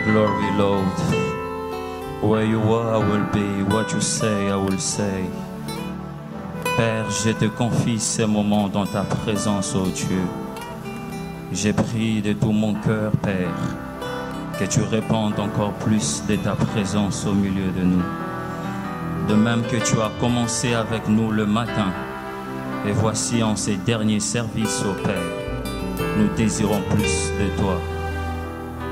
glory, Lord. Where you are, I will be. What you say, I will say. Père, je te confie ces moments dans ta présence, ô Dieu. J'ai prié de tout mon cœur, Père, que tu répandes encore plus de ta présence au milieu de nous. De même que tu as commencé avec nous le matin, et voici en ces derniers services, ô Père, nous désirons plus de toi.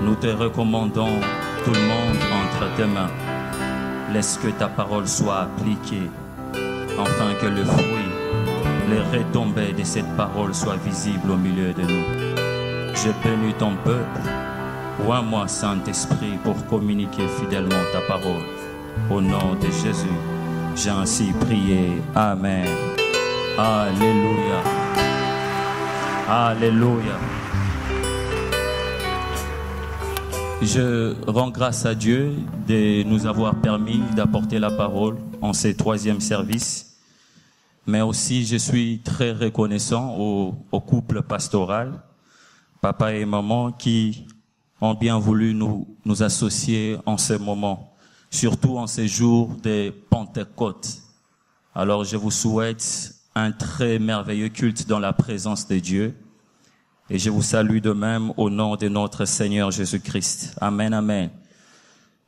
Nous te recommandons tout le monde entre tes mains. Laisse que ta parole soit appliquée, afin que le fruit, les retombées de cette parole soient visibles au milieu de nous. Je bénis ton peuple. Oins-moi, Saint-Esprit, pour communiquer fidèlement ta parole. Au nom de Jésus, j'ai ainsi prié. Amen. Alléluia. Alléluia. Je rends grâce à Dieu de nous avoir permis d'apporter la parole en ce troisième service. Mais aussi, je suis très reconnaissant au couple pastoral, papa et maman, qui ont bien voulu nous associer en ce moment, surtout en ces jours de Pentecôte. Alors, je vous souhaite un très merveilleux culte dans la présence de Dieu. Et je vous salue de même au nom de notre Seigneur Jésus-Christ. Amen, amen.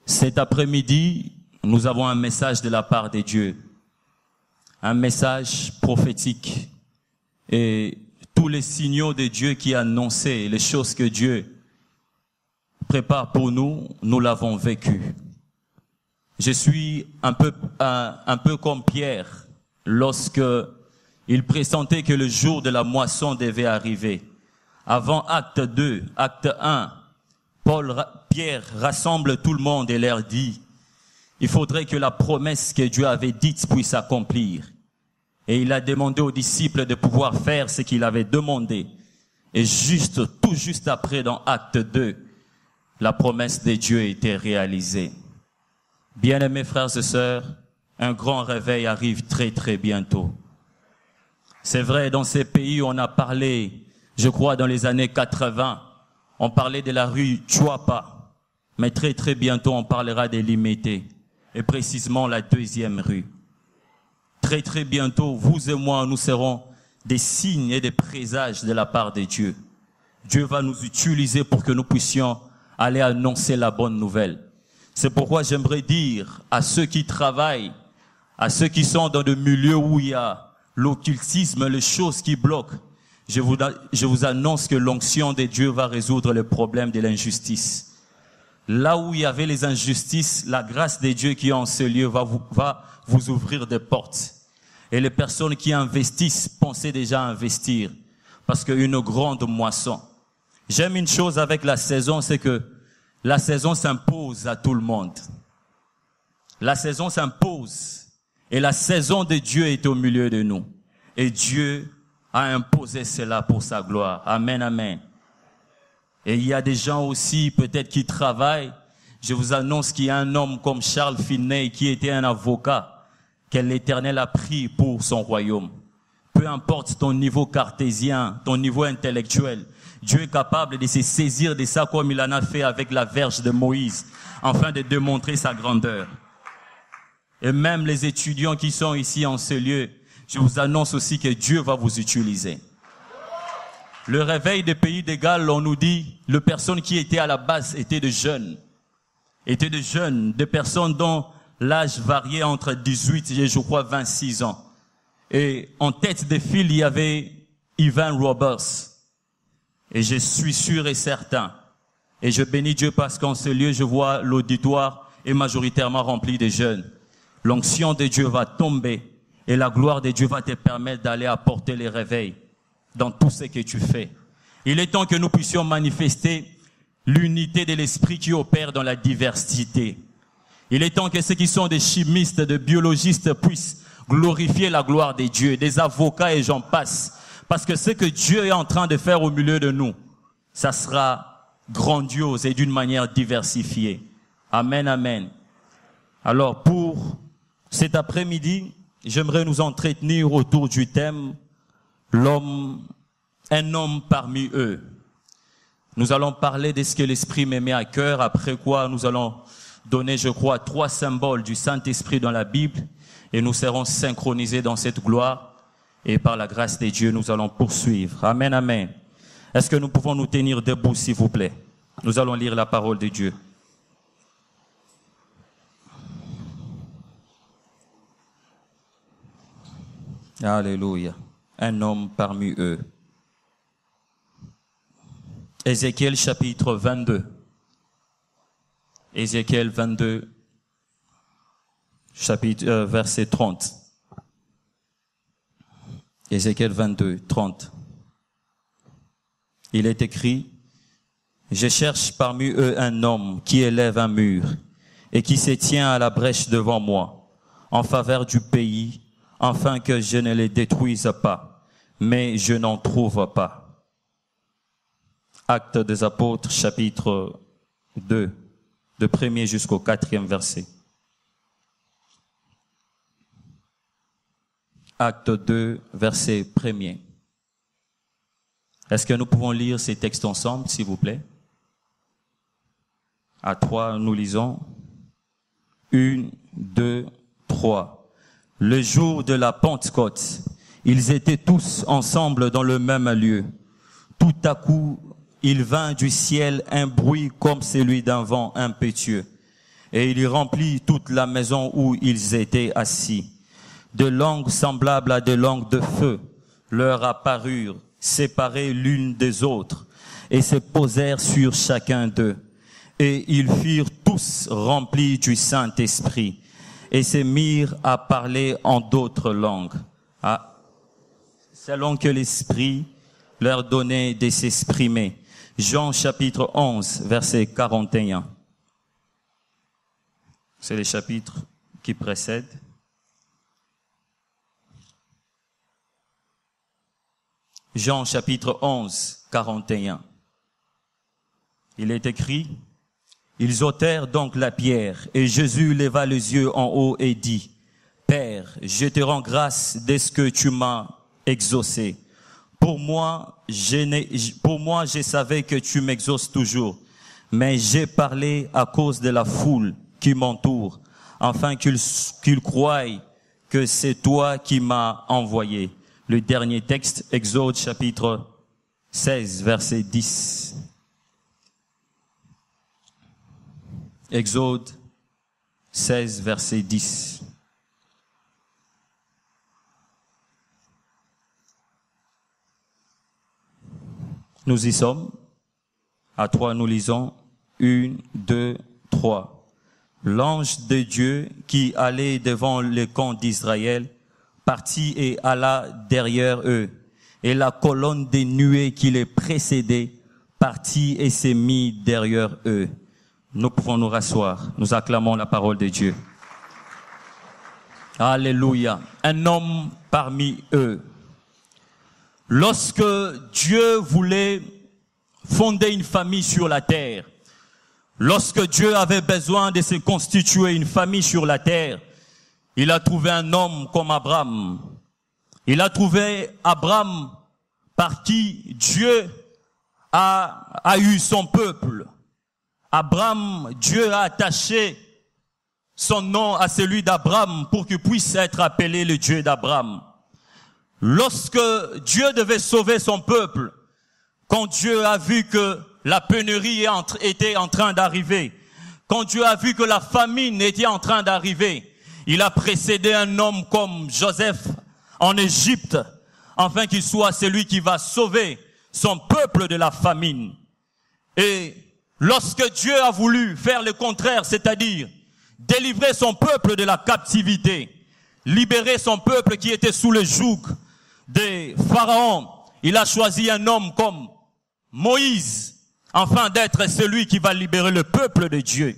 Cet après-midi, nous avons un message de la part de Dieu. Un message prophétique. Et tous les signaux de Dieu qui annonçaient les choses que Dieu prépare pour nous, nous l'avons vécu. Je suis un peu comme Pierre lorsque il pressentait que le jour de la moisson devait arriver. Avant acte 2, acte 1, Pierre rassemble tout le monde et leur dit, il faudrait que la promesse que Dieu avait dite puisse s'accomplir. Et il a demandé aux disciples de pouvoir faire ce qu'il avait demandé. Et tout juste après, dans acte 2, la promesse de Dieu était réalisée. Bien-aimés frères et sœurs, un grand réveil arrive très très bientôt. C'est vrai, dans ces pays, on a parlé, je crois, dans les années 80, on parlait de la rue Chouapa. Mais très très bientôt, on parlera des Limités. Et précisément la deuxième rue. Très très bientôt, vous et moi, nous serons des signes et des présages de la part de Dieu. Dieu va nous utiliser pour que nous puissions aller annoncer la bonne nouvelle. C'est pourquoi j'aimerais dire à ceux qui travaillent, à ceux qui sont dans des milieux où il y a l'occultisme, les choses qui bloquent, je vous annonce que l'onction de Dieu va résoudre le problème de l'injustice. Là où il y avait les injustices, la grâce de Dieu qui est en ce lieu va vous ouvrir des portes. Et les personnes qui investissent, pensez déjà à investir. Parce qu'une grande moisson. J'aime une chose avec la saison, c'est que la saison s'impose à tout le monde. La saison s'impose. Et la saison de Dieu est au milieu de nous. Et Dieu a imposé cela pour sa gloire. Amen, amen. Et il y a des gens aussi, peut-être, qui travaillent. Je vous annonce qu'il y a un homme comme Charles Finney, qui était un avocat, que l'Éternel a pris pour son royaume. Peu importe ton niveau cartésien, ton niveau intellectuel, Dieu est capable de se saisir de ça comme il en a fait avec la verge de Moïse, afin de démontrer sa grandeur. Et même les étudiants qui sont ici en ce lieu, je vous annonce aussi que Dieu va vous utiliser. Le réveil des pays de Galles, on nous dit, les personnes qui étaient à la base étaient de jeunes. Des personnes dont l'âge variait entre 18 et je crois 26 ans. Et en tête de file, il y avait Evan Roberts. Et je suis sûr et certain. Et je bénis Dieu parce qu'en ce lieu, je vois l'auditoire est majoritairement rempli de jeunes. L'onction de Dieu va tomber et la gloire de Dieu va te permettre d'aller apporter les réveils dans tout ce que tu fais. Il est temps que nous puissions manifester l'unité de l'esprit qui opère dans la diversité. Il est temps que ceux qui sont des chimistes, des biologistes puissent glorifier la gloire de Dieu, des avocats et j'en passe. Parce que ce que Dieu est en train de faire au milieu de nous, ça sera grandiose et d'une manière diversifiée. Amen, amen. Alors pour cet après-midi, j'aimerais nous entretenir autour du thème « L'homme, un homme parmi eux ». Nous allons parler de ce que l'Esprit me met à cœur, après quoi nous allons donner, je crois, 3 symboles du Saint-Esprit dans la Bible et nous serons synchronisés dans cette gloire et par la grâce de Dieu, nous allons poursuivre. Amen, amen. Est-ce que nous pouvons nous tenir debout, s'il vous plaît? Nous allons lire la parole de Dieu. Alléluia. Un homme parmi eux. Ézéchiel chapitre 22. Ézéchiel 22, verset 30. Ézéchiel 22, 30. Il est écrit, « Je cherche parmi eux un homme qui élève un mur et qui se tient à la brèche devant moi, en faveur du pays, afin que je ne les détruise pas, mais je n'en trouve pas. » Actes des Apôtres, chapitre 2, de 1er jusqu'au 4e verset. Acte 2, verset 1er. Est-ce que nous pouvons lire ces textes ensemble, s'il vous plaît? À 3, nous lisons. 1, 2, 3. Le jour de la Pentecôte, ils étaient tous ensemble dans le même lieu. Tout à coup, il vint du ciel un bruit comme celui d'un vent impétueux, et il remplit toute la maison où ils étaient assis. De langues semblables à des langues de feu leur apparurent, séparées l'une des autres, et se posèrent sur chacun d'eux. Et ils furent tous remplis du Saint-Esprit, et se mirent à parler en d'autres langues, selon que l'Esprit leur donnait de s'exprimer. Jean chapitre 11, verset 41. C'est le chapitre qui précède. Jean chapitre 11, 41. Il est écrit, « Ils ôtèrent donc la pierre, et Jésus leva les yeux en haut et dit, « Père, je te rends grâce de ce que tu m'as exaucé. Pour moi, je savais que tu m'exauces toujours, mais j'ai parlé à cause de la foule qui m'entoure, afin qu'ils croient que c'est toi qui m'as envoyé. » Le dernier texte, Exode chapitre 16, verset 10. Exode 16, verset 10. Nous y sommes. À 3, nous lisons 1, 2, 3. L'ange de Dieu qui allait devant le camp d'Israël partit et alla derrière eux. Et la colonne des nuées qui les précédait partit et s'est mis derrière eux. Nous pouvons nous rasseoir. Nous acclamons la parole de Dieu. Alléluia. Un homme parmi eux. Lorsque Dieu voulait fonder une famille sur la terre, lorsque Dieu avait besoin de se constituer une famille sur la terre, il a trouvé un homme comme Abraham. Il a trouvé Abraham par qui Dieu a eu son peuple. Abraham, Dieu a attaché son nom à celui d'Abraham pour qu'il puisse être appelé le Dieu d'Abraham. Lorsque Dieu devait sauver son peuple, quand Dieu a vu que la pénurie était en train d'arriver, quand Dieu a vu que la famine était en train d'arriver, il a précédé un homme comme Joseph en Égypte, afin qu'il soit celui qui va sauver son peuple de la famine. Et lorsque Dieu a voulu faire le contraire, c'est-à-dire délivrer son peuple de la captivité, libérer son peuple qui était sous le joug des pharaons, il a choisi un homme comme Moïse, afin d'être celui qui va libérer le peuple de Dieu.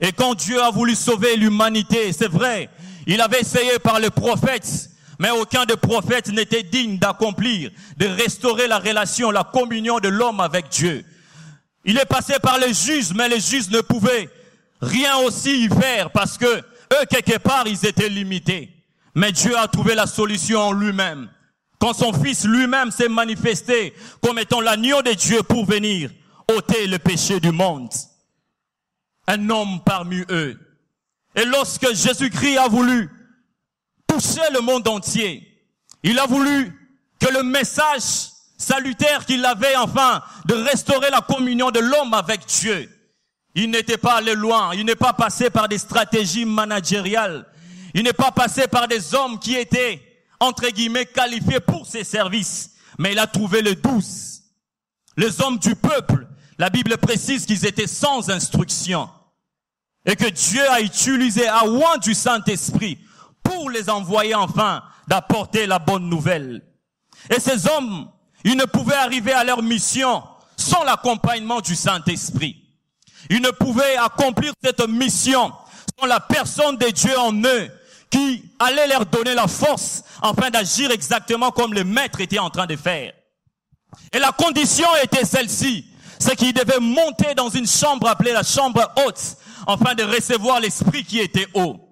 Et quand Dieu a voulu sauver l'humanité, c'est vrai, il avait essayé par les prophètes, mais aucun des prophètes n'était digne d'accomplir, de restaurer la relation, la communion de l'homme avec Dieu. Il est passé par les juges, mais les juges ne pouvaient rien aussi y faire parce que eux, quelque part, ils étaient limités. Mais Dieu a trouvé la solution en lui-même. quand son Fils lui-même s'est manifesté comme étant l'agneau de Dieu pour venir ôter le péché du monde. Un homme parmi eux. Et lorsque Jésus-Christ a voulu toucher le monde entier, il a voulu que le message salutaire qu'il avait, enfin, de restaurer la communion de l'homme avec Dieu, il n'était pas allé loin, il n'est pas passé par des stratégies managériales, il n'est pas passé par des hommes qui étaient, entre guillemets, qualifiés pour ses services, mais il a trouvé les 12. Les hommes du peuple, la Bible précise qu'ils étaient sans instruction, et que Dieu a utilisé à oint du Saint-Esprit pour les envoyer enfin d'apporter la bonne nouvelle. Et ces hommes, ils ne pouvaient arriver à leur mission sans l'accompagnement du Saint-Esprit. Ils ne pouvaient accomplir cette mission sans la personne de Dieu en eux qui allait leur donner la force afin d'agir exactement comme le maître était en train de faire. Et la condition était celle-ci, c'est qu'ils devaient monter dans une chambre appelée la chambre haute afin de recevoir l'esprit qui était haut.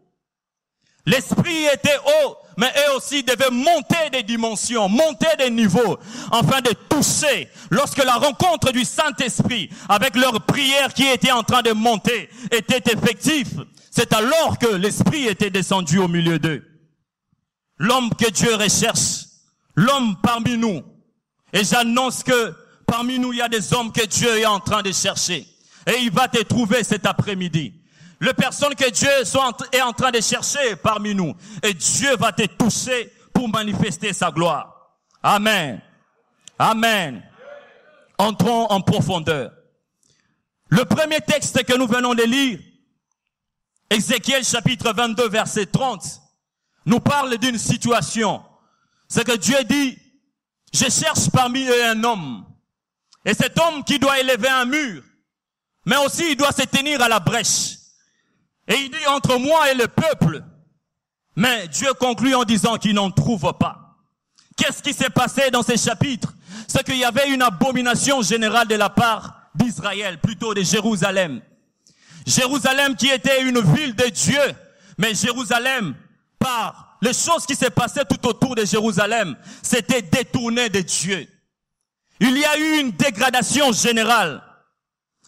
L'esprit était haut, mais eux aussi devaient monter des dimensions, monter des niveaux, afin de toucher. Lorsque la rencontre du Saint-Esprit, avec leur prière qui était en train de monter, était effective, c'est alors que l'Esprit était descendu au milieu d'eux. L'homme que Dieu recherche, l'homme parmi nous. Et j'annonce que parmi nous, il y a des hommes que Dieu est en train de chercher. Et il va te trouver cet après-midi. Les personnes que Dieu est en train de chercher parmi nous. Et Dieu va te toucher pour manifester sa gloire. Amen. Amen. Entrons en profondeur. Le premier texte que nous venons de lire, Ézéchiel chapitre 22 verset 30, nous parle d'une situation. C'est que Dieu dit, je cherche parmi eux un homme. Et cet homme qui doit élever un mur, mais aussi il doit se tenir à la brèche. Et il dit entre moi et le peuple. Mais Dieu conclut en disant qu'il n'en trouve pas. Qu'est-ce qui s'est passé dans ces chapitres? C'est qu'il y avait une abomination générale de la part d'Israël, plutôt de Jérusalem. Jérusalem qui était une ville de Dieu, mais Jérusalem, par les choses qui s'est passées tout autour de Jérusalem, s'était détourné de Dieu. Il y a eu une dégradation générale,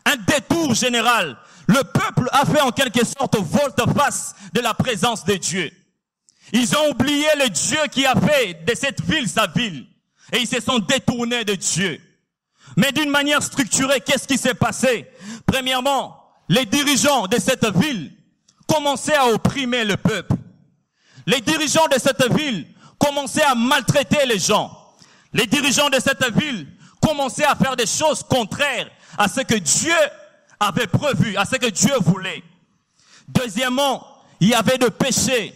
un détour général. Le peuple a fait en quelque sorte volte-face de la présence de Dieu. Ils ont oublié le Dieu qui a fait de cette ville sa ville. Et ils se sont détournés de Dieu. Mais d'une manière structurée, qu'est-ce qui s'est passé? Premièrement, les dirigeants de cette ville commençaient à opprimer le peuple. Les dirigeants de cette ville commençaient à maltraiter les gens. Les dirigeants de cette ville commençaient à faire des choses contraires à ce que Dieu avait prévu, à ce que Dieu voulait. Deuxièmement, il y avait de péché.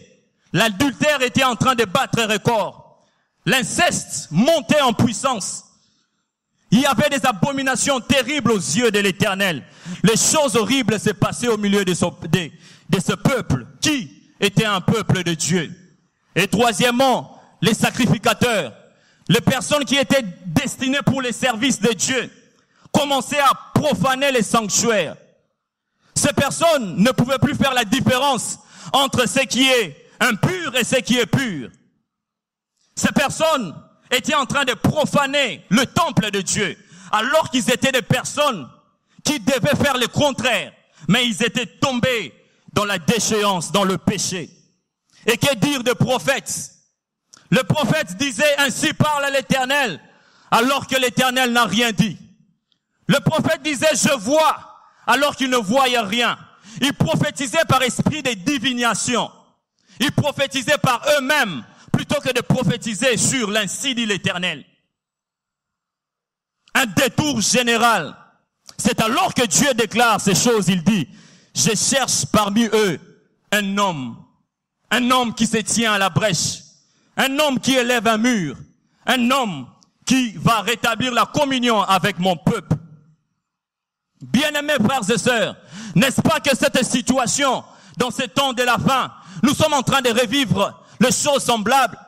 L'adultère était en train de battre record. L'inceste montait en puissance. Il y avait des abominations terribles aux yeux de l'Éternel. Les choses horribles se passaient au milieu de ce peuple qui était un peuple de Dieu. Et troisièmement, les sacrificateurs, les personnes qui étaient destinées pour les services de Dieu, commençaient à profaner les sanctuaires. Ces personnes ne pouvaient plus faire la différence entre ce qui est impur et ce qui est pur. Ces personnes étaient en train de profaner le temple de Dieu, alors qu'ils étaient des personnes qui devaient faire le contraire, mais ils étaient tombés dans la déchéance, dans le péché. Et que dire de prophètes? Le prophète disait, ainsi parle l'Éternel, alors que l'Éternel n'a rien dit. Le prophète disait, je vois, alors qu'il ne voyait rien. Ils prophétisaient par esprit de divination. Ils prophétisaient par eux-mêmes, plutôt que de prophétiser sur l'ainsi dit l'Éternel. Un détour général. C'est alors que Dieu déclare ces choses, il dit, je cherche parmi eux un homme qui se tient à la brèche, un homme qui élève un mur, un homme qui va rétablir la communion avec mon peuple. Bien-aimés frères et sœurs, n'est-ce pas que cette situation, dans ce temps de la fin, nous sommes en train de revivre les choses semblables?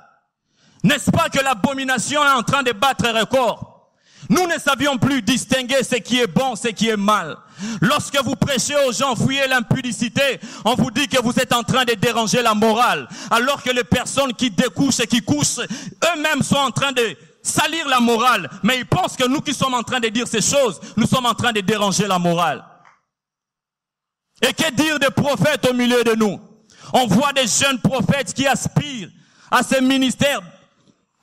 N'est-ce pas que l'abomination est en train de battre record? Nous ne savions plus distinguer ce qui est bon, ce qui est mal. Lorsque vous prêchez aux gens, fuyez l'impudicité, on vous dit que vous êtes en train de déranger la morale. Alors que les personnes qui découchent et qui couchent, eux-mêmes sont en train de salir la morale. Mais ils pensent que nous qui sommes en train de dire ces choses, nous sommes en train de déranger la morale. Et que dire des prophètes au milieu de nous? On voit des jeunes prophètes qui aspirent à ces ministères,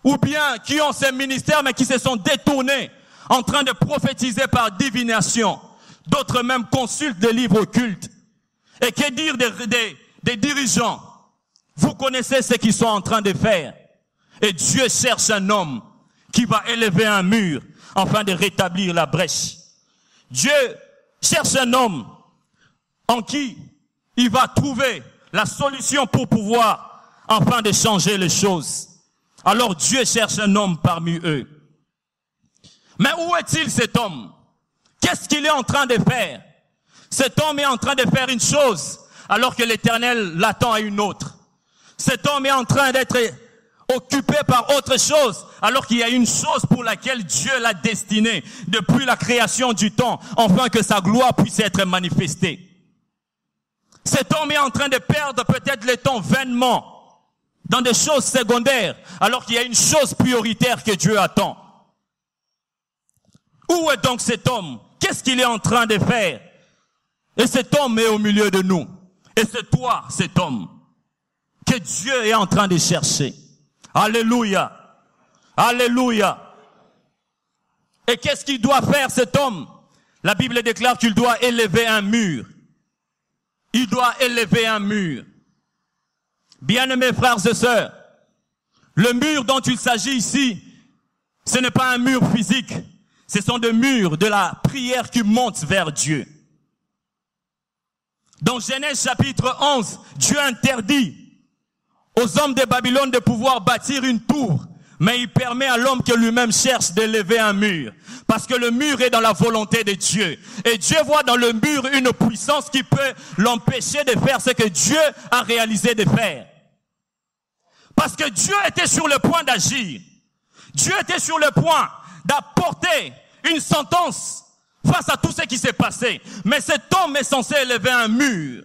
ou bien qui ont ces ministères mais qui se sont détournés en train de prophétiser par divination. D'autres même consultent des livres occultes. Et que dire des dirigeants? Vous connaissez ce qu'ils sont en train de faire. Et Dieu cherche un homme qui va élever un mur afin de rétablir la brèche. Dieu cherche un homme en qui il va trouver la solution pour pouvoir afin de changer les choses. Alors Dieu cherche un homme parmi eux. Mais où est-il cet homme? Qu'est-ce qu'il est en train de faire? Cet homme est en train de faire une chose alors que l'Éternel l'attend à une autre. Cet homme est en train d'être occupé par autre chose alors qu'il y a une chose pour laquelle Dieu l'a destiné depuis la création du temps afin que sa gloire puisse être manifestée. Cet homme est en train de perdre peut-être le temps vainement dans des choses secondaires, alors qu'il y a une chose prioritaire que Dieu attend. Où est donc cet homme? Qu'est-ce qu'il est en train de faire? Et cet homme est au milieu de nous. Et c'est toi, cet homme, que Dieu est en train de chercher. Alléluia. Alléluia. Et qu'est-ce qu'il doit faire, cet homme? La Bible déclare qu'il doit élever un mur. Il doit élever un mur. Bien-aimés frères et sœurs, le mur dont il s'agit ici, ce n'est pas un mur physique, ce sont des murs de la prière qui montent vers Dieu. Dans Genèse chapitre 11, Dieu interdit aux hommes de Babylone de pouvoir bâtir une tour, mais il permet à l'homme que lui-même cherche d'élever un mur. Parce que le mur est dans la volonté de Dieu. Et Dieu voit dans le mur une puissance qui peut l'empêcher de faire ce que Dieu a réalisé de faire. Parce que Dieu était sur le point d'agir. Dieu était sur le point d'apporter une sentence face à tout ce qui s'est passé. Mais cet homme est censé élever un mur.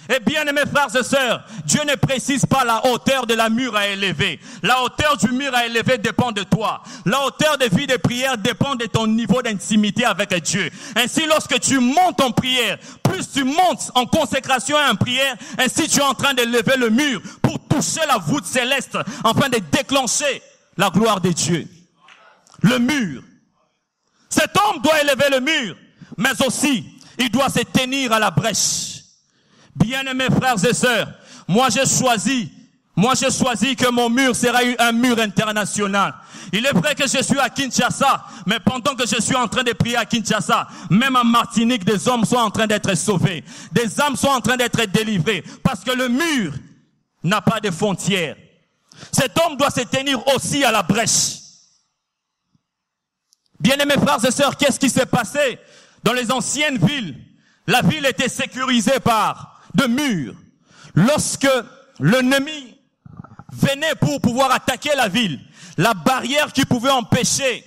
Et bien, mes frères et sœurs, Dieu ne précise pas la hauteur de la mur à élever. La hauteur du mur à élever dépend de toi. La hauteur de vie de prière dépend de ton niveau d'intimité avec Dieu. Ainsi, lorsque tu montes en prière, plus tu montes en consécration et en prière, ainsi tu es en train de lever le mur pour toucher la voûte céleste, afin de déclencher la gloire de Dieu. Le mur. Cet homme doit élever le mur, mais aussi, il doit se tenir à la brèche. Bien-aimés frères et sœurs, moi j'ai choisi que mon mur sera un mur international. Il est vrai que je suis à Kinshasa, mais pendant que je suis en train de prier à Kinshasa, même en Martinique, des hommes sont en train d'être sauvés. Des âmes sont en train d'être délivrées, parce que le mur n'a pas de frontières. Cet homme doit se tenir aussi à la brèche. Bien-aimés frères et sœurs, qu'est-ce qui s'est passé dans les anciennes villes? La ville était sécurisée par de murs. Lorsque l'ennemi venait pour pouvoir attaquer la ville, la barrière qui pouvait empêcher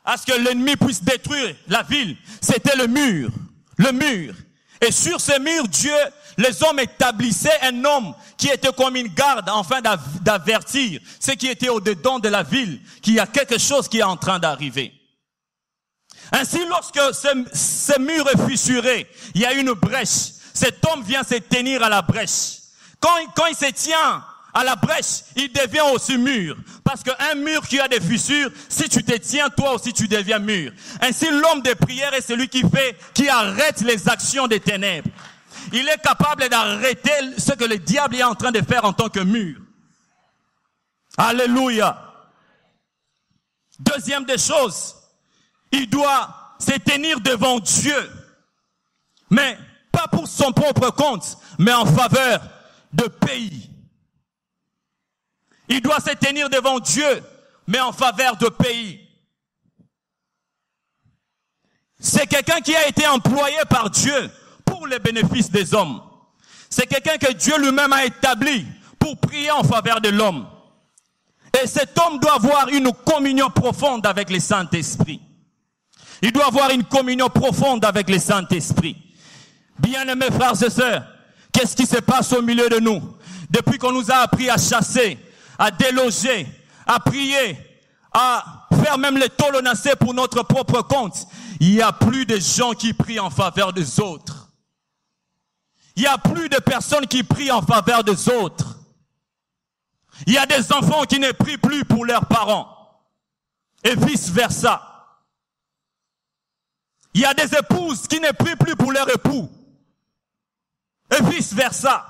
à ce que l'ennemi puisse détruire la ville, c'était le mur. Le mur. Et sur ce mur, Dieu, les hommes établissaient un homme qui était comme une garde afin d'avertir ceux qui étaient au-dedans de la ville qu'il y a quelque chose qui est en train d'arriver. Ainsi, lorsque ce mur est fissuré, il y a une brèche. Cet homme vient se tenir à la brèche. Quand il se tient à la brèche, il devient aussi mur. Parce qu'un mur qui a des fissures, si tu te tiens, toi aussi tu deviens mur. Ainsi, l'homme de prière est celui qui arrête les actions des ténèbres. Il est capable d'arrêter ce que le diable est en train de faire en tant que mur. Alléluia. Deuxième des choses, il doit se tenir devant Dieu. Mais pas pour son propre compte, mais en faveur de pays. Il doit se tenir devant Dieu, mais en faveur de pays. C'est quelqu'un qui a été employé par Dieu pour les bénéfices des hommes. C'est quelqu'un que Dieu lui-même a établi pour prier en faveur de l'homme. Et cet homme doit avoir une communion profonde avec le Saint-Esprit. Il doit avoir une communion profonde avec le Saint-Esprit. Bien-aimés frères et sœurs, qu'est-ce qui se passe au milieu de nous? Depuis qu'on nous a appris à chasser, à déloger, à prier, à faire même les tolonacés pour notre propre compte, il n'y a plus de gens qui prient en faveur des autres. Il n'y a plus de personnes qui prient en faveur des autres. Il y a des enfants qui ne prient plus pour leurs parents. Et vice-versa. Il y a des épouses qui ne prient plus pour leur époux. Et vice-versa.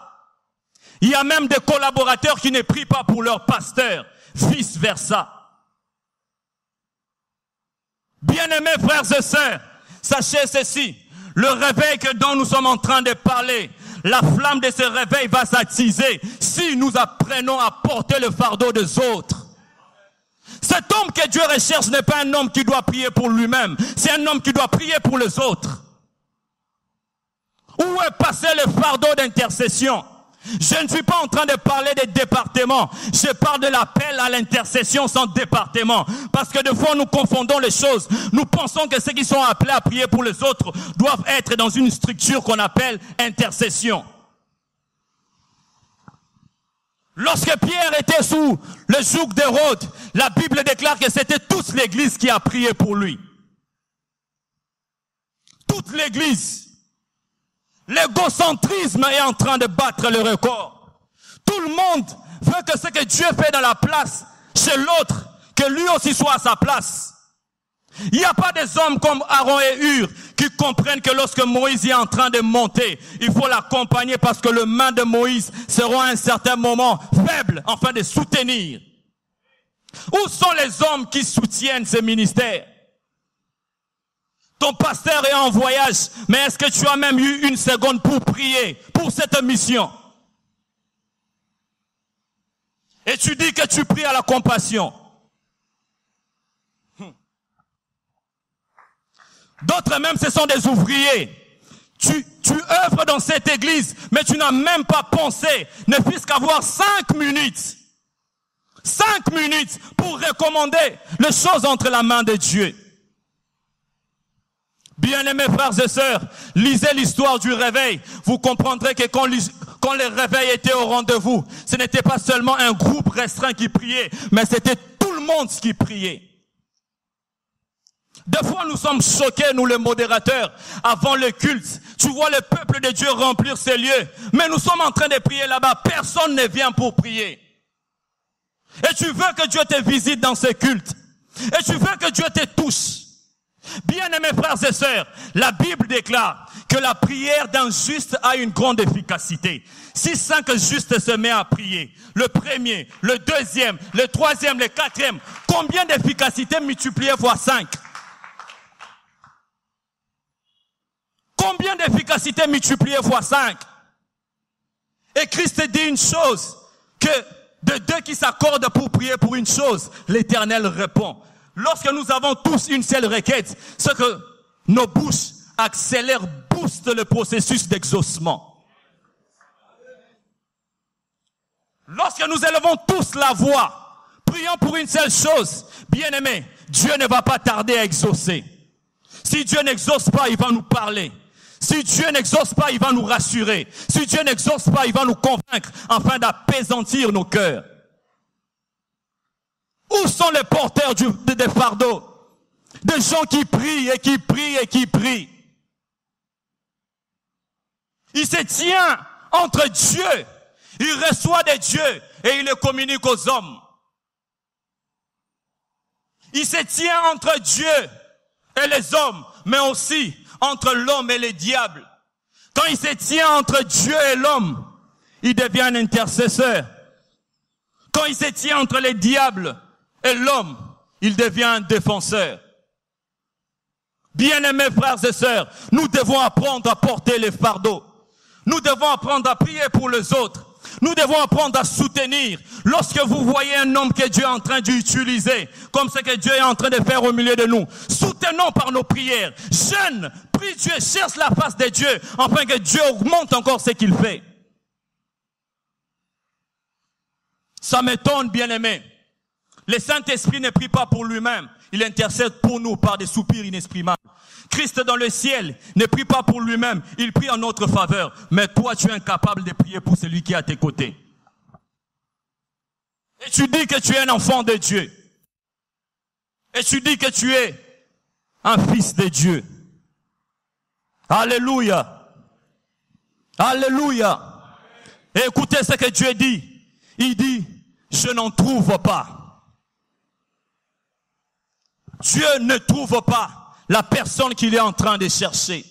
Il y a même des collaborateurs qui ne prient pas pour leur pasteur. Vice-versa. Bien-aimés frères et sœurs, sachez ceci. Le réveil dont nous sommes en train de parler, la flamme de ce réveil va s'attiser si nous apprenons à porter le fardeau des autres. Cet homme que Dieu recherche n'est pas un homme qui doit prier pour lui-même. C'est un homme qui doit prier pour les autres. Où est passé le fardeau d'intercession? Je ne suis pas en train de parler des départements. Je parle de l'appel à l'intercession sans département. Parce que des fois, nous confondons les choses. Nous pensons que ceux qui sont appelés à prier pour les autres doivent être dans une structure qu'on appelle intercession. Lorsque Pierre était sous le joug d'Hérode, la Bible déclare que c'était toute l'église qui a prié pour lui. Toute l'église. L'égocentrisme est en train de battre le record. Tout le monde veut que ce que Dieu fait dans la place chez l'autre, que lui aussi soit à sa place. Il n'y a pas des hommes comme Aaron et Hur qui comprennent que lorsque Moïse est en train de monter, il faut l'accompagner parce que les mains de Moïse seront à un certain moment faibles afin de soutenir. Où sont les hommes qui soutiennent ce ministère? Ton pasteur est en voyage, mais est-ce que tu as même eu une seconde pour prier pour cette mission? Et tu dis que tu pries à la compassion. D'autres même, ce sont des ouvriers. Tu œuvres dans cette église, mais tu n'as même pas pensé, ne fût-ce qu'avoir 5 minutes. 5 minutes pour recommander les choses entre la main de Dieu. Bien-aimés frères et sœurs, lisez l'histoire du réveil. Vous comprendrez que quand le réveil était au rendez-vous, ce n'était pas seulement un groupe restreint qui priait, mais c'était tout le monde qui priait. Des fois, nous sommes choqués, nous les modérateurs, avant le culte. Tu vois le peuple de Dieu remplir ces lieux, mais nous sommes en train de prier là-bas. Personne ne vient pour prier. Et tu veux que Dieu te visite dans ce culte. Et tu veux que Dieu te touche. Bien-aimés frères et sœurs, la Bible déclare que la prière d'un juste a une grande efficacité. Si 5 justes se mettent à prier, le premier, le deuxième, le troisième, le quatrième, combien d'efficacité multiplié fois 5? Combien d'efficacité multiplié fois 5? Et Christ dit une chose, que de 2 qui s'accordent pour prier pour une chose, l'Éternel répond. Lorsque nous avons tous une seule requête, c'est que nos bouches accélèrent, boostent le processus d'exaucement. Lorsque nous élevons tous la voix, prions pour une seule chose, bien-aimés, Dieu ne va pas tarder à exaucer. Si Dieu n'exauce pas, il va nous parler. Si Dieu n'exauce pas, il va nous rassurer. Si Dieu n'exauce pas, il va nous convaincre afin d'apaisantir nos cœurs. Où sont les porteurs des fardeaux? Des gens qui prient et qui prient et qui prient. Il se tient entre Dieu. Il reçoit de Dieu et il le communique aux hommes. Il se tient entre Dieu et les hommes, mais aussi entre l'homme et les diables. Quand il se tient entre Dieu et l'homme, il devient un intercesseur. Quand il se tient entre les diables et l'homme, il devient un défenseur. Bien-aimés frères et sœurs, nous devons apprendre à porter les fardeaux. Nous devons apprendre à prier pour les autres. Nous devons apprendre à soutenir. Lorsque vous voyez un homme que Dieu est en train d'utiliser, comme ce que Dieu est en train de faire au milieu de nous, soutenons par nos prières. Jeûne, prie Dieu, cherche la face de Dieu, afin que Dieu augmente encore ce qu'il fait. Ça m'étonne, bien-aimé. Le Saint-Esprit ne prie pas pour lui-même. Il intercède pour nous par des soupirs inexprimables. Christ dans le ciel ne prie pas pour lui-même, il prie en notre faveur. Mais toi, tu es incapable de prier pour celui qui est à tes côtés. Et tu dis que tu es un enfant de Dieu. Et tu dis que tu es un fils de Dieu. Alléluia. Alléluia. Et écoutez ce que Dieu dit. Il dit, je n'en trouve pas. Dieu ne trouve pas la personne qu'il est en train de chercher.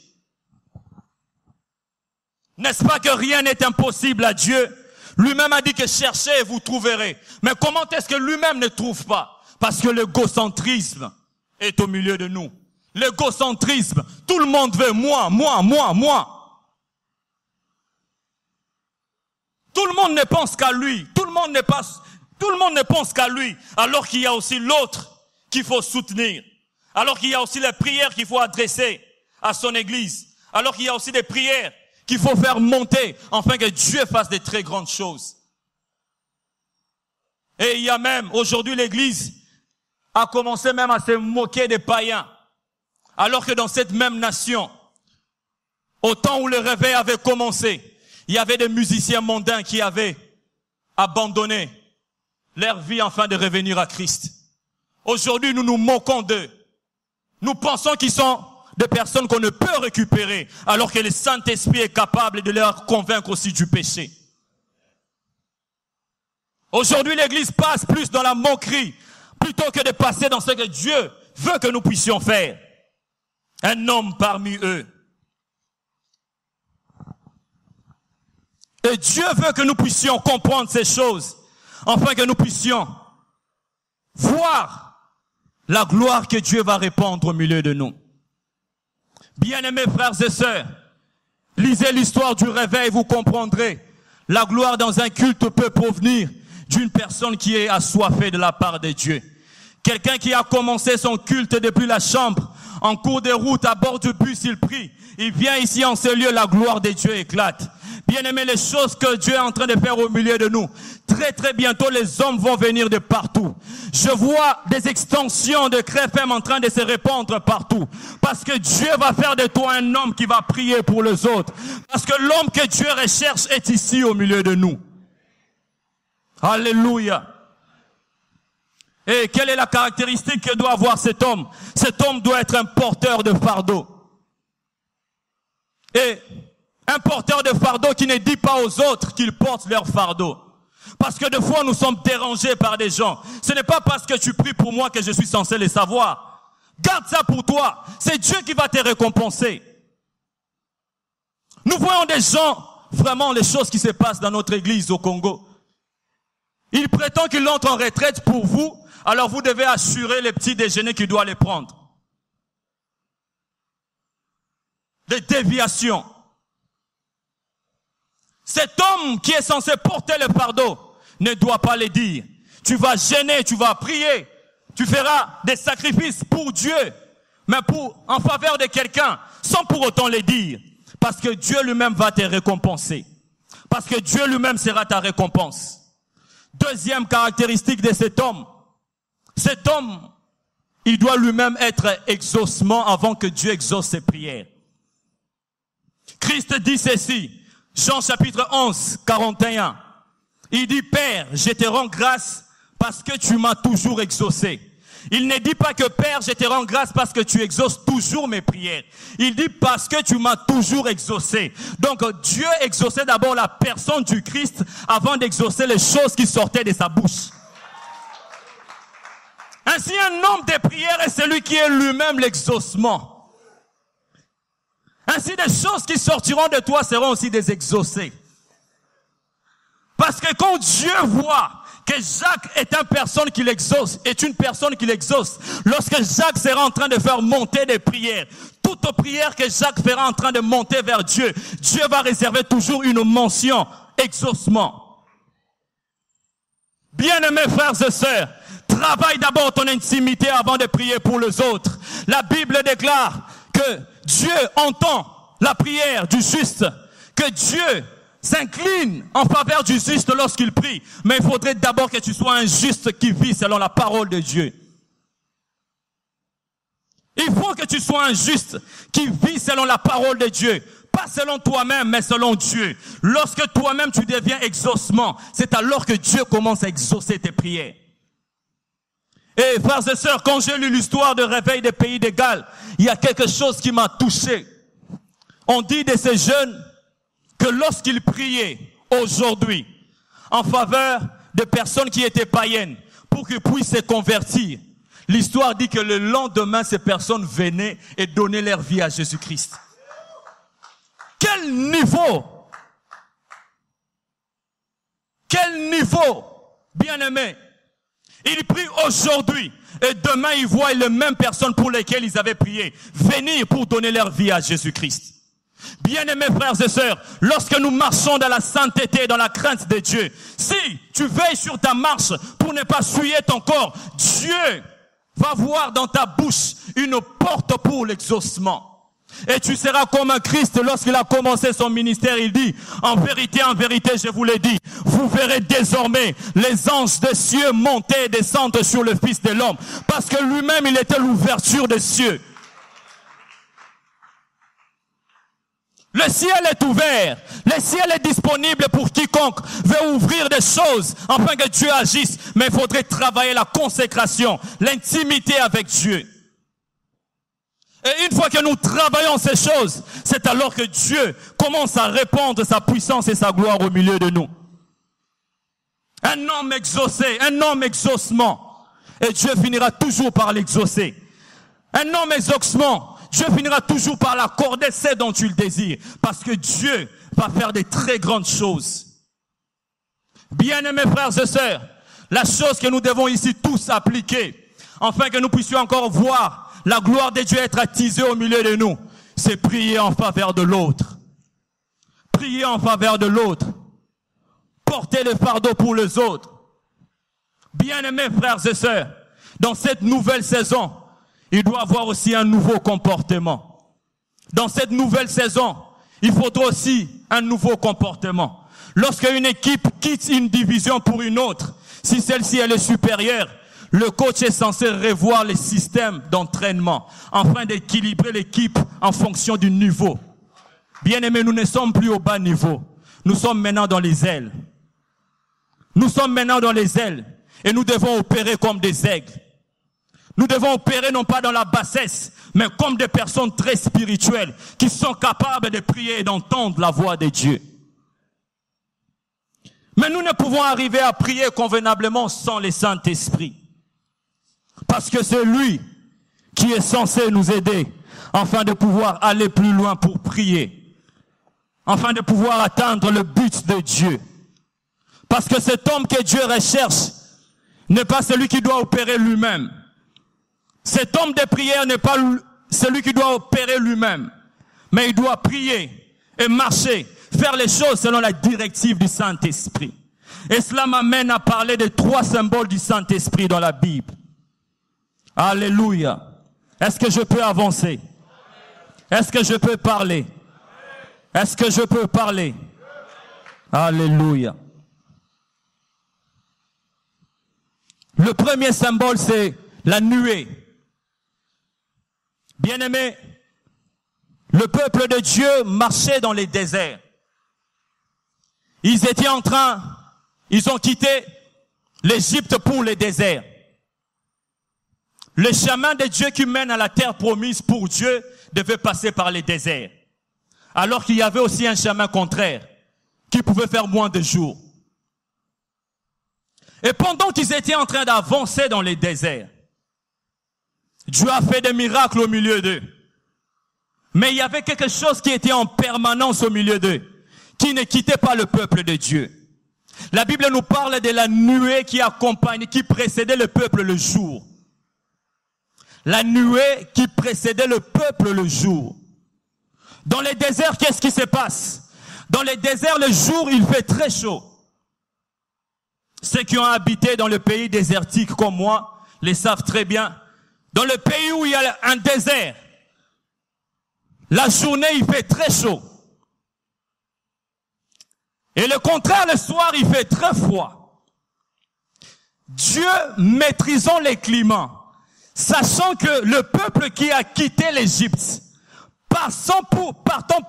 N'est-ce pas que rien n'est impossible à Dieu? Lui-même a dit que cherchez et vous trouverez. Mais comment est-ce que lui-même ne trouve pas? Parce que l'égocentrisme est au milieu de nous. L'égocentrisme, tout le monde veut moi. Tout le monde ne pense qu'à lui. Tout le monde ne pense qu'à lui. Alors qu'il y a aussi l'autre qu'il faut soutenir. Alors qu'il y a aussi les prières qu'il faut adresser à son église. Alors qu'il y a aussi des prières qu'il faut faire monter afin que Dieu fasse des très grandes choses. Et il y a même, aujourd'hui l'église a commencé même à se moquer des païens. Alors que dans cette même nation, au temps où le réveil avait commencé, il y avait des musiciens mondains qui avaient abandonné leur vie afin de revenir à Christ. Aujourd'hui, nous nous moquons d'eux. Nous pensons qu'ils sont des personnes qu'on ne peut récupérer, alors que le Saint-Esprit est capable de leur convaincre aussi du péché. Aujourd'hui, l'Église passe plus dans la moquerie, plutôt que de passer dans ce que Dieu veut que nous puissions faire. Un homme parmi eux. Et Dieu veut que nous puissions comprendre ces choses, afin que nous puissions voir la gloire que Dieu va répandre au milieu de nous. Bien-aimés frères et sœurs, lisez l'histoire du réveil, vous comprendrez. La gloire dans un culte peut provenir d'une personne qui est assoiffée de la part de Dieu. Quelqu'un qui a commencé son culte depuis la chambre, en cours de route, à bord du bus, il prie. Il vient ici en ce lieu, la gloire de Dieu éclate. Bien-aimés, les choses que Dieu est en train de faire au milieu de nous, très bientôt les hommes vont venir de partout. Je vois des extensions de crèmes en train de se répandre partout. Parce que Dieu va faire de toi un homme qui va prier pour les autres. Parce que l'homme que Dieu recherche est ici au milieu de nous. Alléluia. Et quelle est la caractéristique que doit avoir cet homme? Cet homme doit être un porteur de fardeau. Et un porteur de fardeau qui ne dit pas aux autres qu'ils portent leur fardeau. Parce que des fois, nous sommes dérangés par des gens. Ce n'est pas parce que tu pries pour moi que je suis censé le savoir. Garde ça pour toi. C'est Dieu qui va te récompenser. Nous voyons des gens, vraiment les choses qui se passent dans notre église au Congo. Ils prétendent qu'ils entrent en retraite pour vous, alors vous devez assurer les petits déjeuners qu'il doit les prendre. Des déviations. Cet homme qui est censé porter le fardeau ne doit pas le dire. Tu vas gêner, tu vas prier, tu feras des sacrifices pour Dieu, mais en faveur de quelqu'un, sans pour autant le dire. Parce que Dieu lui-même va te récompenser. Parce que Dieu lui-même sera ta récompense. Deuxième caractéristique de cet homme, il doit lui-même être exaucement avant que Dieu exauce ses prières. Christ dit ceci, Jean chapitre 11, 41. Il dit, Père, je te rends grâce parce que tu m'as toujours exaucé. Il ne dit pas que Père, je te rends grâce parce que tu exauces toujours mes prières. Il dit parce que tu m'as toujours exaucé. Donc Dieu exauçait d'abord la personne du Christ avant d'exaucer les choses qui sortaient de sa bouche. Ainsi, un homme de prière est celui qui est lui-même l'exaucement. Ainsi, des choses qui sortiront de toi seront aussi des exaucés. Parce que quand Dieu voit que Jacques est une personne qui l'exauce, lorsque Jacques sera en train de faire monter des prières, toute prière que Jacques fera en train de monter vers Dieu, Dieu va réserver toujours une mention, exaucement. Bien-aimés frères et sœurs, travaille d'abord ton intimité avant de prier pour les autres. La Bible déclare que Dieu entend la prière du juste, que Dieu s'incline en faveur du juste lorsqu'il prie. Mais il faudrait d'abord que tu sois un juste qui vit selon la parole de Dieu. Il faut que tu sois un juste qui vit selon la parole de Dieu. Pas selon toi-même, mais selon Dieu. Lorsque toi-même tu deviens exaucement, c'est alors que Dieu commence à exaucer tes prières. Et frères et sœurs, quand j'ai lu l'histoire de réveil des pays de Galles, il y a quelque chose qui m'a touché. On dit de ces jeunes que lorsqu'ils priaient aujourd'hui en faveur de personnes qui étaient païennes pour qu'ils puissent se convertir, l'histoire dit que le lendemain, ces personnes venaient et donnaient leur vie à Jésus-Christ. Quel niveau! Quel niveau, bien-aimés! Ils prient aujourd'hui et demain ils voient les mêmes personnes pour lesquelles ils avaient prié venir pour donner leur vie à Jésus-Christ. Bien-aimés frères et sœurs, lorsque nous marchons dans la sainteté, dans la crainte de Dieu, si tu veilles sur ta marche pour ne pas souiller ton corps, Dieu va voir dans ta bouche une porte pour l'exaucement. Et tu seras comme un Christ lorsqu'il a commencé son ministère. Il dit, en vérité, je vous l'ai dit, vous verrez désormais les anges des cieux monter et descendre sur le Fils de l'homme. Parce que lui-même, il était l'ouverture des cieux. Le ciel est ouvert. Le ciel est disponible pour quiconque veut ouvrir des choses afin que Dieu agisse. Mais il faudrait travailler la consécration, l'intimité avec Dieu. Et une fois que nous travaillons ces choses, c'est alors que Dieu commence à répandre sa puissance et sa gloire au milieu de nous. Un homme exaucé, un homme exaucement. Et Dieu finira toujours par l'exaucer. Un homme exaucement, Dieu finira toujours par l'accorder ce dont tu le désires. Parce que Dieu va faire des très grandes choses. Bien-aimés frères et sœurs, la chose que nous devons ici tous appliquer, afin que nous puissions encore voir la gloire de Dieu être attisée au milieu de nous, c'est prier en faveur de l'autre. Prier en faveur de l'autre. Porter le fardeau pour les autres. Bien-aimés frères et sœurs, dans cette nouvelle saison, il doit y avoir aussi un nouveau comportement. Dans cette nouvelle saison, il faudra aussi un nouveau comportement. Lorsque une équipe quitte une division pour une autre, si celle-ci elle est supérieure, le coach est censé revoir les systèmes d'entraînement afin d'équilibrer l'équipe en fonction du niveau. Bien-aimés, nous ne sommes plus au bas niveau. Nous sommes maintenant dans les ailes. Nous sommes maintenant dans les ailes et nous devons opérer comme des aigles. Nous devons opérer non pas dans la bassesse, mais comme des personnes très spirituelles qui sont capables de prier et d'entendre la voix de Dieu. Mais nous ne pouvons arriver à prier convenablement sans le Saint-Esprit. Parce que c'est lui qui est censé nous aider afin de pouvoir aller plus loin pour prier, afin de pouvoir atteindre le but de Dieu. Parce que cet homme que Dieu recherche n'est pas celui qui doit opérer lui-même. Cet homme de prière n'est pas celui qui doit opérer lui-même, mais il doit prier et marcher, faire les choses selon la directive du Saint-Esprit. Et cela m'amène à parler des 3 symboles du Saint-Esprit dans la Bible. Alléluia. Est-ce que je peux avancer? Est-ce que je peux parler? Est-ce que je peux parler? Alléluia. Le premier symbole, c'est la nuée. Bien-aimés, le peuple de Dieu marchait dans les déserts. Ils ont quitté l'Égypte pour les déserts. Le chemin de Dieu qui mène à la terre promise pour Dieu devait passer par les déserts. Alors qu'il y avait aussi un chemin contraire qui pouvait faire moins de jours. Et pendant qu'ils étaient en train d'avancer dans les déserts, Dieu a fait des miracles au milieu d'eux. Mais il y avait quelque chose qui était en permanence au milieu d'eux, qui ne quittait pas le peuple de Dieu. La Bible nous parle de la nuée qui accompagnait, qui précédait le peuple le jour. La nuée qui précédait le peuple le jour. Dans les déserts, qu'est-ce qui se passe? Dans les déserts, le jour, il fait très chaud. Ceux qui ont habité dans le pays désertique comme moi les savent très bien. Dans le pays où il y a un désert, la journée, il fait très chaud. Et le contraire, le soir, il fait très froid. Dieu, maîtrisant les climats, sachant que le peuple qui a quitté l'Égypte, partant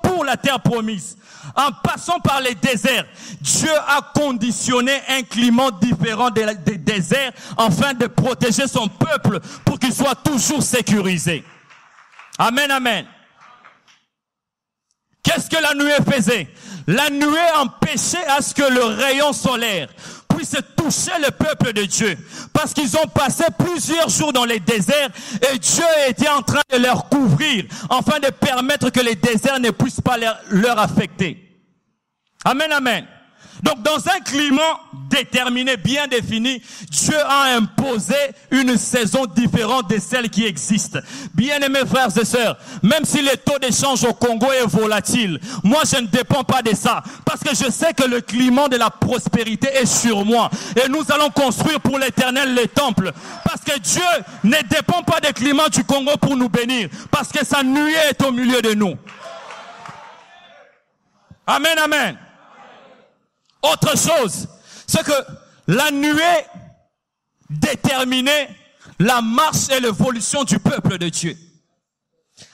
pour la terre promise, en passant par les déserts, Dieu a conditionné un climat différent des déserts afin de protéger son peuple pour qu'il soit toujours sécurisé. Amen, amen. Qu'est-ce que la nuée faisait? La nuée empêchait à ce que le rayon solaire puisse toucher le peuple de Dieu. Parce qu'ils ont passé plusieurs jours dans les déserts et Dieu était en train de leur couvrir afin de permettre que les déserts ne puissent pas leur affecter. Amen, amen. Donc dans un climat déterminé, bien défini, Dieu a imposé une saison différente de celle qui existe. Bien-aimés frères et sœurs, même si le taux d'échange au Congo est volatile, moi je ne dépends pas de ça. Parce que je sais que le climat de la prospérité est sur moi. Et nous allons construire pour l'Éternel les temples. Parce que Dieu ne dépend pas du climat du Congo pour nous bénir. Parce que sa nuée est au milieu de nous. Amen, amen. Autre chose, c'est que la nuée déterminait la marche et l'évolution du peuple de Dieu.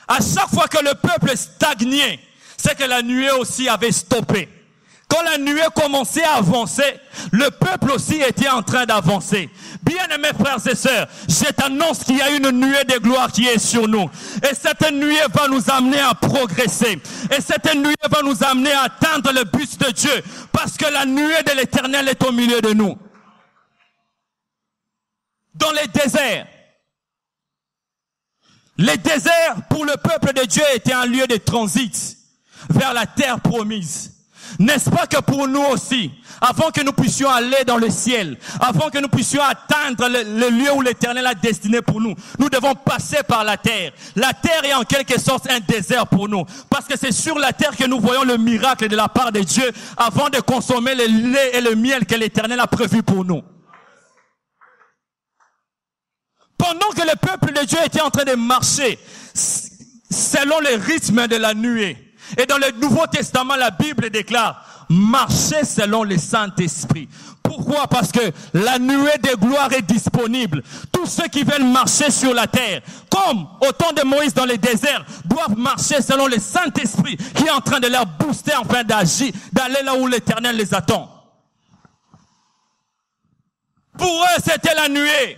À chaque fois que le peuple stagnait, c'est que la nuée aussi avait stoppé. Quand la nuée commençait à avancer, le peuple aussi était en train d'avancer. Bien-aimés frères et sœurs, je t'annonce qu'il y a une nuée de gloire qui est sur nous. Et cette nuée va nous amener à progresser. Et cette nuée va nous amener à atteindre le but de Dieu. Parce que la nuée de l'Éternel est au milieu de nous. Dans les déserts pour le peuple de Dieu était un lieu de transit vers la terre promise. N'est-ce pas que pour nous aussi, avant que nous puissions aller dans le ciel, avant que nous puissions atteindre le lieu où l'Éternel a destiné pour nous, nous devons passer par la terre. La terre est en quelque sorte un désert pour nous. Parce que c'est sur la terre que nous voyons le miracle de la part de Dieu avant de consommer le lait et le miel que l'Éternel a prévu pour nous. Pendant que le peuple de Dieu était en train de marcher selon le rythme de la nuée, et dans le Nouveau Testament, la Bible déclare « Marchez selon le Saint-Esprit ». Pourquoi? Parce que la nuée de gloire est disponible. Tous ceux qui veulent marcher sur la terre, comme au temps de Moïse dans les déserts, doivent marcher selon le Saint-Esprit qui est en train de leur booster afin d'agir, d'aller là où l'Éternel les attend. Pour eux, c'était la nuée.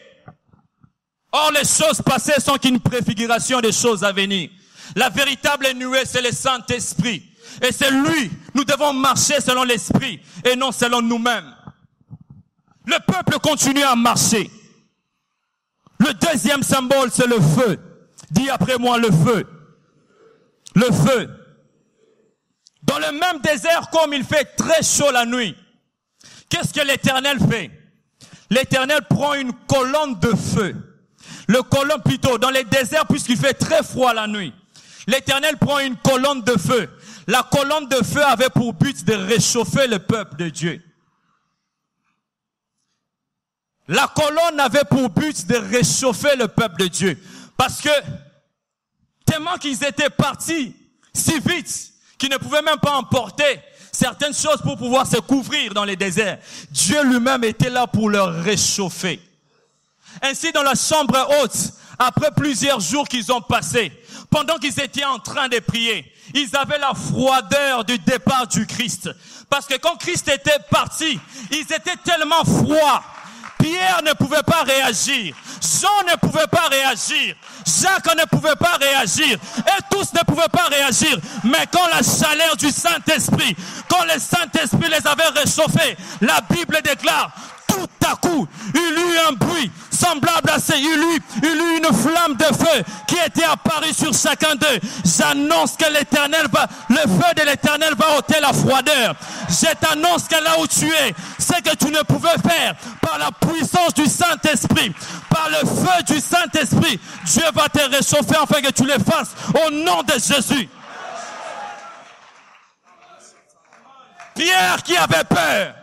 Or, les choses passées sont qu'une préfiguration des choses à venir. La véritable nuée, c'est le Saint-Esprit. Et c'est lui. Nous devons marcher selon l'Esprit et non selon nous-mêmes. Le peuple continue à marcher. Le deuxième symbole, c'est le feu. Dis après moi, le feu. Le feu. Dans le même désert, comme il fait très chaud la nuit, qu'est-ce que l'Éternel fait? L'Éternel prend une colonne de feu. Le colonne plutôt, dans les déserts, puisqu'il fait très froid la nuit. L'Éternel prend une colonne de feu. La colonne de feu avait pour but de réchauffer le peuple de Dieu. La colonne avait pour but de réchauffer le peuple de Dieu. Parce que, tellement qu'ils étaient partis si vite qu'ils ne pouvaient même pas emporter certaines choses pour pouvoir se couvrir dans les déserts, Dieu lui-même était là pour leur réchauffer. Ainsi, dans la chambre haute, après plusieurs jours qu'ils ont passés, pendant qu'ils étaient en train de prier, ils avaient la froideur du départ du Christ. Parce que quand Christ était parti, ils étaient tellement froids. Pierre ne pouvait pas réagir. Jean ne pouvait pas réagir. Jacques ne pouvait pas réagir. Et tous ne pouvaient pas réagir. Mais quand la chaleur du Saint-Esprit, quand le Saint-Esprit les avait réchauffés, la Bible déclare, tout à coup, il y eut un bruit semblable à il y eut une flamme de feu qui était apparue sur chacun d'eux. J'annonce que l'Éternel le feu de l'Éternel va ôter la froideur. Je t'annonce que là où tu es, c'est que tu ne pouvais faire par la puissance du Saint-Esprit, par le feu du Saint-Esprit. Dieu va te réchauffer afin que tu le fasses au nom de Jésus. Pierre qui avait peur,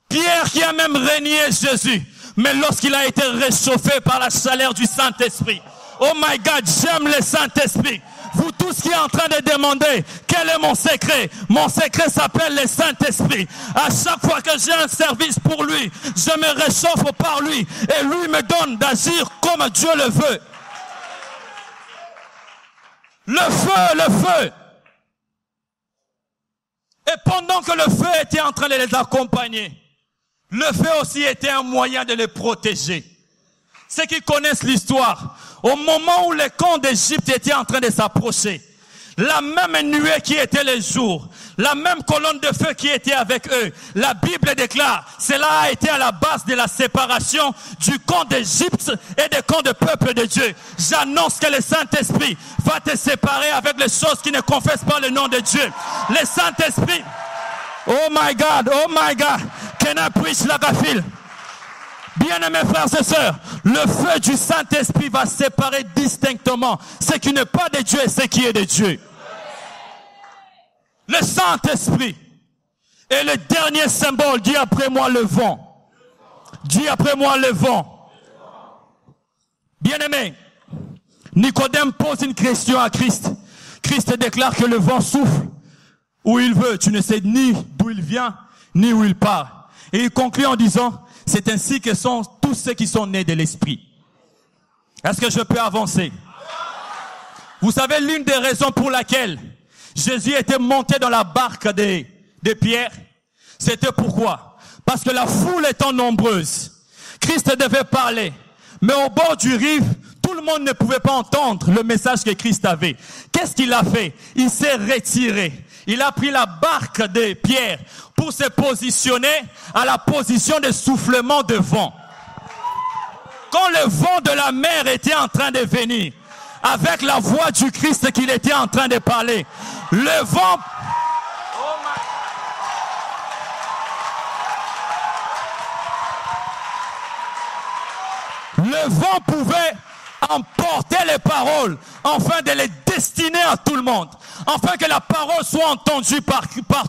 Pierre qui a même régné Jésus, mais lorsqu'il a été réchauffé par la chaleur du Saint-Esprit, oh my God, j'aime le Saint-Esprit. Vous tous qui êtes en train de demander quel Quel est mon secret? Mon secret s'appelle le Saint-Esprit. À chaque fois que j'ai un service pour lui, je me réchauffe par lui et lui me donne d'agir comme Dieu le veut. Le feu, le feu. Et pendant que le feu était en train de les accompagner, le feu aussi était un moyen de les protéger. Ceux qui connaissent l'histoire, au moment où les camps d'Égypte étaient en train de s'approcher, la même nuée qui était le jour, la même colonne de feu qui était avec eux, la Bible déclare, cela a été à la base de la séparation du camp d'Égypte et des camps de peuple de Dieu. J'annonce que le Saint-Esprit va te séparer avec les choses qui ne confessent pas le nom de Dieu. Le Saint-Esprit, oh my God, can I preach like I feel? Bien-aimés frères et sœurs, le feu du Saint-Esprit va séparer distinctement ce qui n'est pas de Dieu et ce qui est de Dieu. Le Saint-Esprit est le dernier symbole. Dis après moi le vent. Dis après moi le vent. Bien-aimé, Nicodème pose une question à Christ. Christ déclare que le vent souffle où il veut. Tu ne sais ni d'où il vient, ni où il part. Et il conclut en disant, c'est ainsi que sont tous ceux qui sont nés de l'Esprit. Est-ce que je peux avancer? Vous savez, l'une des raisons pour laquelle Jésus était monté dans la barque de Pierre, c'était pourquoi? Parce que la foule étant nombreuse, Christ devait parler. Mais au bord du rive, tout le monde ne pouvait pas entendre le message que Christ avait. Qu'est-ce qu'il a fait? Il s'est retiré. Il a pris la barque de Pierre pour se positionner à la position de soufflement de vent. Quand le vent de la mer était en train de venir, avec la voix du Christ qu'il était en train de parler, le vent... Le vent pouvait emporter les paroles, afin de les destiner à tout le monde, afin que la parole soit entendue par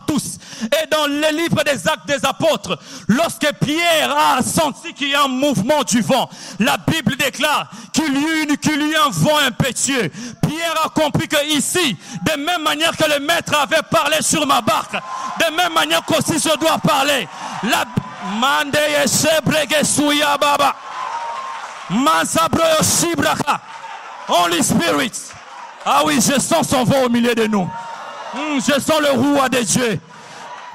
tous. Et dans le livre des Actes des Apôtres, lorsque Pierre a senti qu'il y a un mouvement du vent, la Bible déclare qu'il y eut un vent impétueux. Pierre a compris que ici, de même manière que le maître avait parlé sur ma barque, de même manière qu'aussi je dois parler. La Baba. Holy Spirit. Ah oui, je sens son vent au milieu de nous. Je sens le roi de Dieu.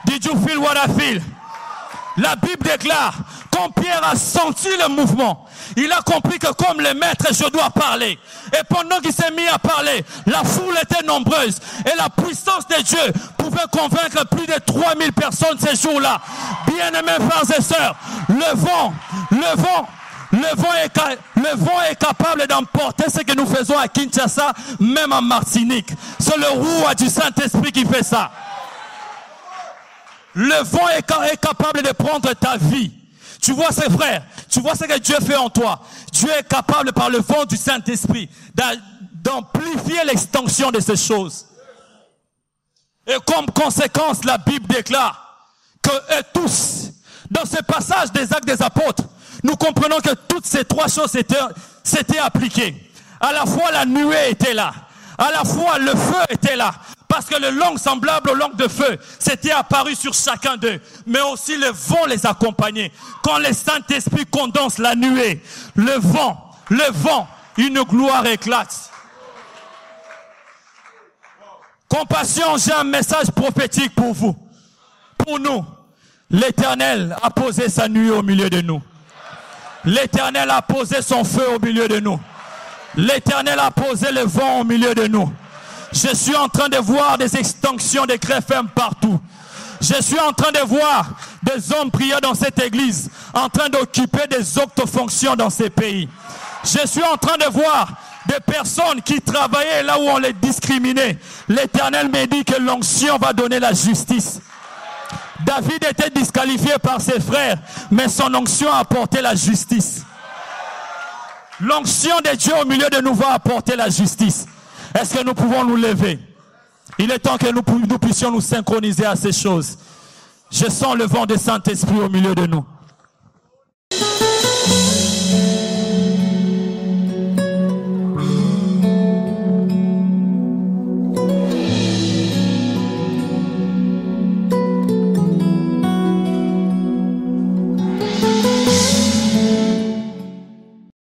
Did you feel what I feel? La Bible déclare, quand Pierre a senti le mouvement, il a compris que comme le maître, je dois parler. Et pendant qu'il s'est mis à parler, la foule était nombreuse. Et la puissance de Dieu pouvait convaincre plus de 3000 personnes ces jours-là. Bien-aimés frères et sœurs, le vent est capable d'emporter ce que nous faisons à Kinshasa, même en Martinique. C'est le roi du Saint-Esprit qui fait ça. Le vent est capable de prendre ta vie. Tu vois ses frères, tu vois ce que Dieu fait en toi. Dieu est capable par le vent du Saint-Esprit d'amplifier l'extension de ces choses. Et comme conséquence, la Bible déclare que tous, dans ce passage des Actes des Apôtres, nous comprenons que toutes ces trois choses s'étaient appliquées. À la fois la nuée était là, à la fois le feu était là, parce que le langue semblable aux langues de feu s'était apparu sur chacun d'eux, mais aussi le vent les accompagnait. Quand le Saint-Esprit condense la nuée, le vent, une gloire éclate. Compassion, j'ai un message prophétique pour vous. Pour nous, l'Éternel a posé sa nuée au milieu de nous. L'Éternel a posé son feu au milieu de nous. L'Éternel a posé le vent au milieu de nous. Je suis en train de voir des extensions de greffes partout. Je suis en train de voir des hommes prier dans cette église, en train d'occuper des autres fonctions dans ces pays. Je suis en train de voir des personnes qui travaillaient là où on les discriminait. L'Éternel me dit que l'onction va donner la justice. David était disqualifié par ses frères, mais son onction a apporté la justice. L'onction de Dieu au milieu de nous va apporter la justice. Est-ce que nous pouvons nous lever? Il est temps que nous puissions nous synchroniser à ces choses. Je sens le vent du Saint-Esprit au milieu de nous.